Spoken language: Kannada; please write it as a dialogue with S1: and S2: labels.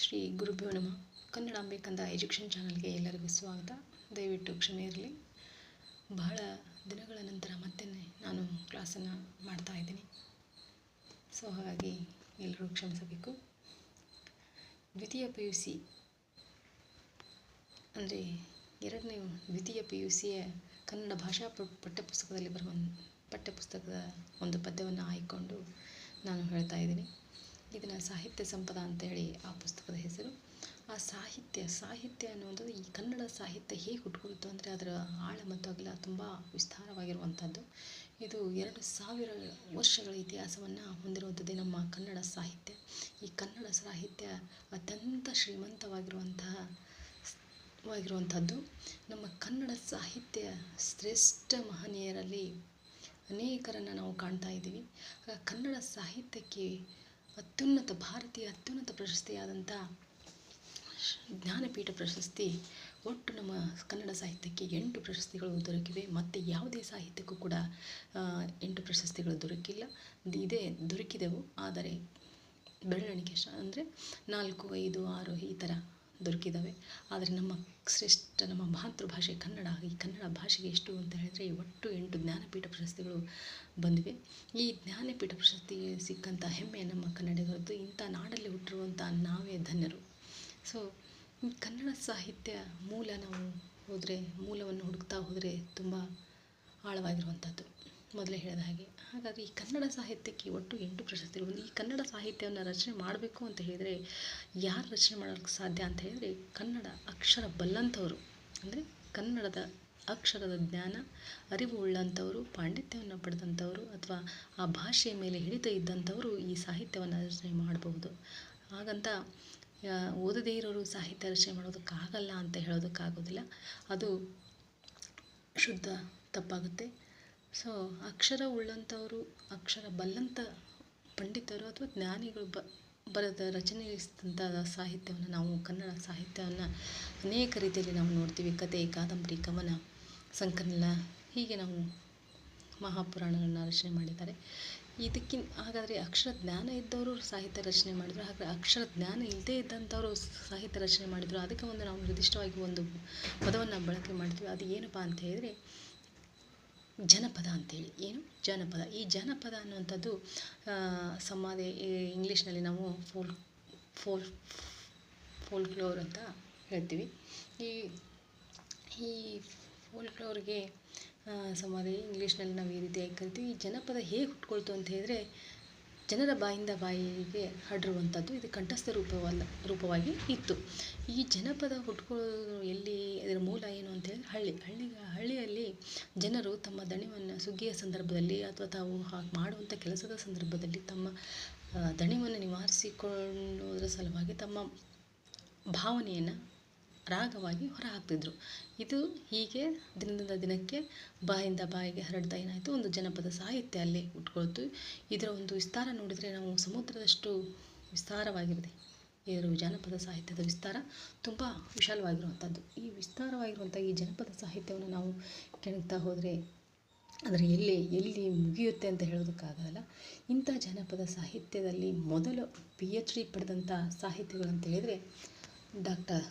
S1: ಶ್ರೀ ಗುರುಭ್ಯೋ ನಮಃ. ಕನ್ನಡಾಂಬೆ ಕಂದ ಎಜುಕೇಷನ್ ಚಾನಲ್ಗೆ ಎಲ್ಲರಿಗೂ ಸ್ವಾಗತ. ದಯವಿಟ್ಟು ಕ್ಷಮೆ ಇರಲಿ. ಬಹಳ ದಿನಗಳ ನಂತರ ಮತ್ತೆ ನಾನು ಕ್ಲಾಸನ್ನು ಮಾಡ್ತಾ ಇದ್ದೀನಿ. ಸೊ ಹಾಗಾಗಿ ಎಲ್ಲರೂ ಕ್ಷಮಿಸಬೇಕು. ದ್ವಿತೀಯ PUC ಅಂದರೆ ದ್ವಿತೀಯ PUCಯ ಕನ್ನಡ ಭಾಷಾ ಪಠ್ಯಪುಸ್ತಕದಲ್ಲಿ ಬರುವ ಪಠ್ಯಪುಸ್ತಕದ ಒಂದು ಪದ್ಯವನ್ನು ಆಯ್ಕೊಂಡು ನಾನು ಹೇಳ್ತಾ ಇದ್ದೀನಿ. ಇದನ್ನು ಸಾಹಿತ್ಯ ಸಂಪದ ಅಂತೇಳಿ ಆ ಪುಸ್ತಕದ ಹೆಸರು. ಆ ಸಾಹಿತ್ಯ ಅನ್ನೋದು ಈ ಕನ್ನಡ ಸಾಹಿತ್ಯ ಹೇಗೆ ಹುಟ್ಕೊಳ್ತು ಅಂದರೆ ಅದರ ಆಳ ಮತ್ತು ಅಗಲ ತುಂಬ ವಿಸ್ತಾರವಾಗಿರುವಂಥದ್ದು. ಇದು 2000 ವರ್ಷಗಳ ಇತಿಹಾಸವನ್ನು ಹೊಂದಿರುವಂಥದ್ದೇ ನಮ್ಮ ಕನ್ನಡ ಸಾಹಿತ್ಯ. ಈ ಕನ್ನಡ ಸಾಹಿತ್ಯ ಅತ್ಯಂತ ಶ್ರೀಮಂತವಾಗಿರುವಂಥದ್ದು. ನಮ್ಮ ಕನ್ನಡ ಸಾಹಿತ್ಯ ಶ್ರೇಷ್ಠ ಮಹನೀಯರಲ್ಲಿ ಅನೇಕರನ್ನು ನಾವು ಕಾಣ್ತಾ ಇದ್ದೀವಿ. ಕನ್ನಡ ಸಾಹಿತ್ಯಕ್ಕೆ ಭಾರತೀಯ ಅತ್ಯುನ್ನತ ಪ್ರಶಸ್ತಿಯಾದಂಥ ಜ್ಞಾನಪೀಠ ಪ್ರಶಸ್ತಿ, ಒಟ್ಟು ನಮ್ಮ ಕನ್ನಡ ಸಾಹಿತ್ಯಕ್ಕೆ 8 ಪ್ರಶಸ್ತಿಗಳು ದೊರಕಿವೆ. ಮತ್ತು ಯಾವುದೇ ಸಾಹಿತ್ಯಕ್ಕೂ ಕೂಡ 8 ಪ್ರಶಸ್ತಿಗಳು ದೊರಕಿಲ್ಲ. ದೊರಕಿದೆವು, ಆದರೆ ಬೆರಳೆಣಿಕೆ ಅಂದರೆ 4, 5, 6 ಈ ಥರ ದೊರಕಿದ್ದಾವೆ. ಆದರೆ ನಮ್ಮ ಮಾತೃಭಾಷೆ ಕನ್ನಡ, ಈ ಕನ್ನಡ ಭಾಷೆಗೆ ಎಷ್ಟು ಅಂತ ಹೇಳಿದರೆ ಒಟ್ಟು 8 ಜ್ಞಾನಪೀಠ ಪ್ರಶಸ್ತಿಗಳು ಬಂದಿವೆ. ಈ ಜ್ಞಾನಪೀಠ ಪ್ರಶಸ್ತಿ ಸಿಕ್ಕಂಥ ಹೆಮ್ಮೆ ನಮ್ಮ ಕನ್ನಡಿಗರದ್ದು. ಇಂಥ ನಾಡಲ್ಲಿ ಹುಟ್ಟಿರುವಂಥ ನಾವೇ ಧನ್ಯರು. ಸೊ ಈ ಕನ್ನಡ ಸಾಹಿತ್ಯ ಮೂಲವನ್ನು ಹುಡುಕ್ತಾ ಹೋದರೆ ತುಂಬ ಆಳವಾಗಿರುವಂಥದ್ದು, ಮೊದಲೇ ಹೇಳಿದ ಹಾಗೆ. ಹಾಗಾಗಿ ಈ ಕನ್ನಡ ಸಾಹಿತ್ಯಕ್ಕೆ ಒಟ್ಟು 8 ಪ್ರಶಸ್ತಿಗಳು. ಈ ಕನ್ನಡ ಸಾಹಿತ್ಯವನ್ನು ರಚನೆ ಮಾಡಬೇಕು ಅಂತ ಹೇಳಿದರೆ ಯಾರು ರಚನೆ ಮಾಡೋಕ್ಕೆ ಸಾಧ್ಯ ಅಂತ ಹೇಳಿದರೆ ಕನ್ನಡ ಅಕ್ಷರ ಬಲ್ಲಂಥವರು, ಅಂದರೆ ಕನ್ನಡದ ಅಕ್ಷರದ ಜ್ಞಾನ ಅರಿವು ಉಳ್ಳಂಥವರು, ಪಾಂಡಿತ್ಯವನ್ನು ಪಡೆದಂಥವರು ಅಥವಾ ಆ ಭಾಷೆಯ ಮೇಲೆ ಹಿಡಿತ ಇದ್ದಂಥವರು ಈ ಸಾಹಿತ್ಯವನ್ನು ರಚನೆ ಮಾಡಬಹುದು. ಹಾಗಂತ ಓದದೇ ಇರೋರು ಸಾಹಿತ್ಯ ರಚನೆ ಮಾಡೋದಕ್ಕಾಗಲ್ಲ ಅಂತ ಹೇಳೋದಕ್ಕಾಗೋದಿಲ್ಲ, ಅದು ಶುದ್ಧ ತಪ್ಪಾಗುತ್ತೆ. ಸೊ ಅಕ್ಷರ ಉಳ್ಳಂಥವರು, ಅಕ್ಷರ ಬಲ್ಲಂಥ ಪಂಡಿತರು ಅಥವಾ ಜ್ಞಾನಿಗಳು ಬರೆದ ರಚನೆಯಿಸಿದಂಥ ಸಾಹಿತ್ಯವನ್ನು ನಾವು ಕನ್ನಡ ಸಾಹಿತ್ಯವನ್ನು ಅನೇಕ ರೀತಿಯಲ್ಲಿ ನಾವು ನೋಡ್ತೀವಿ. ಕತೆ, ಕಾದಂಬರಿ, ಕವನ, ಸಂಕಲನ, ಹೀಗೆ ನಾವು ಮಹಾಪುರಾಣಗಳನ್ನ ರಚನೆ ಮಾಡಿದ್ದಾರೆ. ಹಾಗಾದರೆ ಅಕ್ಷರ ಜ್ಞಾನ ಇದ್ದವರು ಸಾಹಿತ್ಯ ರಚನೆ ಮಾಡಿದರು, ಹಾಗೆ ಅಕ್ಷರ ಜ್ಞಾನ ಇಲ್ಲದೇ ಇದ್ದಂಥವರು ಸಾಹಿತ್ಯ ರಚನೆ ಮಾಡಿದರು. ಅದಕ್ಕೆ ನಾವು ನಿರ್ದಿಷ್ಟವಾಗಿ ಒಂದು ಪದವನ್ನು ಬಳಕೆ ಮಾಡ್ತೀವಿ. ಅದು ಏನಪ್ಪ ಅಂತ ಹೇಳಿದರೆ ಜನಪದ ಅಂತೇಳಿ. ಏನು ಜನಪದ? ಈ ಜನಪದ ಅನ್ನುವಂಥದ್ದು ಇಂಗ್ಲೀಷ್ನಲ್ಲಿ ನಾವು ಫೋಲ್ಕ್ಲೋರ್ ಅಂತ ಹೇಳ್ತೀವಿ. ಈ ಫೋಲ್ಕ್ಲೋರ್ಗೆ ಇಂಗ್ಲೀಷ್ನಲ್ಲಿ ನಾವು ಈ ರೀತಿಯಾಗಿ ಕರಿತೀವಿ. ಈ ಜನಪದ ಹೇಗೆ ಹುಟ್ಕೊಳ್ತು ಅಂತ ಹೇಳಿದರೆ ಜನರ ಬಾಯಿಂದ ಬಾಯಿಗೆ ಹರಡಿರುವಂಥದ್ದು. ಇದು ಕಂಠಸ್ಥ ರೂಪವಾಗಿ ಇತ್ತು. ಈ ಜನಪದ ಹುಟ್ಕೊಳ್ಳೋದು ಎಲ್ಲಿ, ಇದರ ಮೂಲ ಏನು ಅಂತ ಹೇಳಿದ್ರೆ ಹಳ್ಳಿಯಲ್ಲಿ ಜನರು ತಮ್ಮ ದಣಿವನ್ನು ಸುಗ್ಗಿಯ ಸಂದರ್ಭದಲ್ಲಿ ಅಥವಾ ತಾವು ಮಾಡುವಂಥ ಕೆಲಸದ ಸಂದರ್ಭದಲ್ಲಿ ತಮ್ಮ ದಣಿವನ್ನು ನಿವಾರಿಸಿಕೊಳ್ಳುವುದರ ಸಲುವಾಗಿ ತಮ್ಮ ಭಾವನೆಯನ್ನು ರಾಗವಾಗಿ ಹೊರಹಾಕ್ತಿದ್ರು. ಇದು ಹೀಗೆ ದಿನದಿಂದ ದಿನಕ್ಕೆ ಬಾಯಿಂದ ಬಾಯಿಗೆ ಹರಡ್ತಾ ಏನಾಯಿತು, ಒಂದು ಜನಪದ ಸಾಹಿತ್ಯ ಅಲ್ಲೇ ಹುಟ್ಕೊಳ್ತು. ಇದರ ಒಂದು ವಿಸ್ತಾರ ನೋಡಿದರೆ ನಾವು ಸಮುದ್ರದಷ್ಟು ವಿಸ್ತಾರವಾಗಿರುತ್ತೆ. ಇದರ ಜಾನಪದ ಸಾಹಿತ್ಯದ ವಿಸ್ತಾರ ತುಂಬ ವಿಶಾಲವಾಗಿರುವಂಥದ್ದು. ಈ ವಿಸ್ತಾರವಾಗಿರುವಂಥ ಈ ಜನಪದ ಸಾಹಿತ್ಯವನ್ನು ನಾವು ಕೆಣಕ್ತಾ ಹೋದರೆ ಅದರ ಎಲ್ಲಿ ಮುಗಿಯುತ್ತೆ ಅಂತ ಹೇಳೋದಕ್ಕಾಗಲ್ಲ. ಇಂಥ ಜನಪದ ಸಾಹಿತ್ಯದಲ್ಲಿ ಮೊದಲು PhD ಪಡೆದಂಥ ಸಾಹಿತಿಗಳಂತ ಹೇಳಿದರೆ ಡಾಕ್ಟರ್